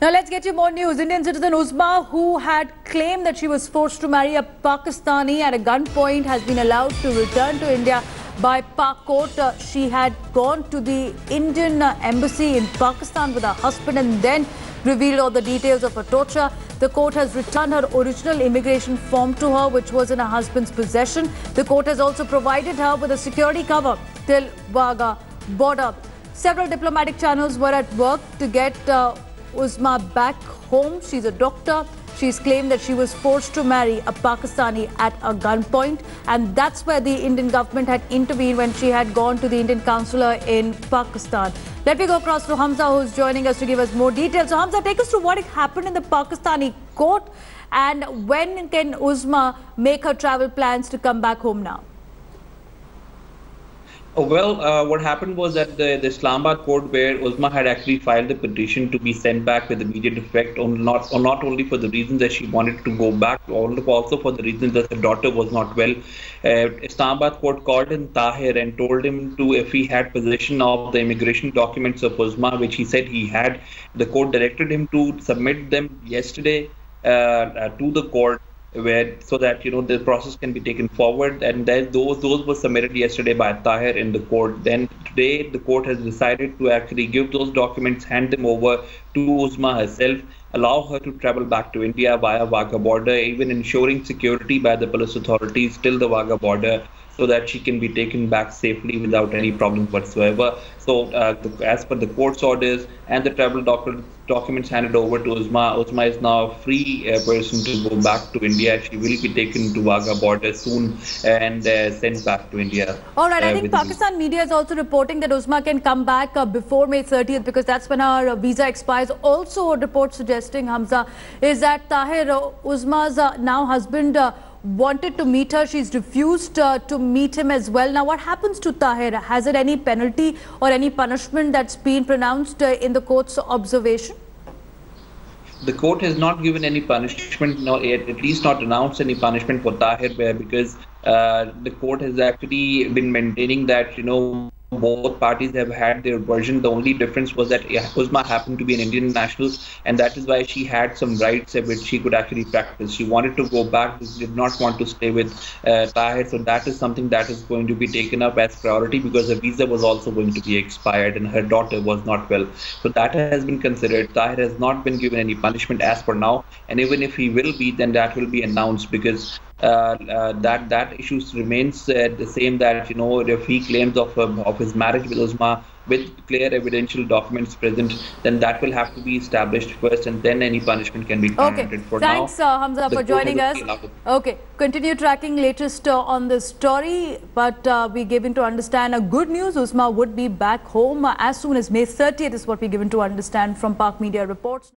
Now let's get you more news. Indian citizen Uzma, who had claimed that she was forced to marry a Pakistani at a gunpoint, has been allowed to return to India by Pak court. She had gone to the Indian embassy in Pakistan with her husband and then revealed all the details of her torture. The court has returned her original immigration form to her, which was in her husband's possession. The court has also provided her with a security cover till Wagah border. Several diplomatic channels were at work to get Uzma back home. She's a doctor. She's claimed that she was forced to marry a Pakistani at a gunpoint, and that's where the Indian government had intervened when she had gone to the Indian consulate in Pakistan. Let me go across to Hamza, who's joining us to give us more details. So Hamza, take us through what happened in the Pakistani court and when can Uzma make her travel plans to come back home now? What happened was that the Islamabad court, where Uzma had actually filed a petition to be sent back with immediate effect, not only for the reasons that she wanted to go back, also for the reasons that her daughter was not well. Islamabad court called in Tahir and told him to, if he had possession of the immigration documents of Uzma, which he said he had, the court directed him to submit them yesterday to the court, so that the process can be taken forward, and then those were submitted yesterday by Tahir in the court. Then today the court has decided to actually give those documents, hand them over to Uzma herself, allow her to travel back to India via Wagah border, even ensuring security by the police authorities till the Wagah border, so that she can be taken back safely without any problems whatsoever. So as per the court's orders and the travel documents handed over to Uzma is now a free person to go back to India. She will be taken to Wagah border soon and sent back to India. All right, I think Pakistan media is also reporting that Uzma can come back before May 30th because that's when her visa expires. Also, a report suggesting, Hamza, is that Tahir, Uzma's now husband, wanted to meet her. She's refused to meet him as well. Now, what happens to Tahir? Has it any penalty or any punishment that's been pronounced in the court's observation? The court has not given any punishment, at least not announced any punishment for Tahir, because the court has actually been maintaining that both parties have had their version. The only difference was that Uzma happened to be an Indian national, and that is why she had some rights which she could actually practice. She wanted to go back, did not want to stay with Tahir, so that is something that is going to be taken up as priority because her visa was also going to be expired and her daughter was not well. So that has been considered. Tahir has not been given any punishment as per now, and even if he will be, then that will be announced, because that issue remains the same, that if he claims of his marriage with Uzma with clear evidential documents present, then that will have to be established first, and then any punishment can be granted. For thanks, Hamza, for joining us. Okay, continue tracking latest on this story, but we given to understand good news. Uzma would be back home as soon as May 30th is what we given to understand from Pak Media reports.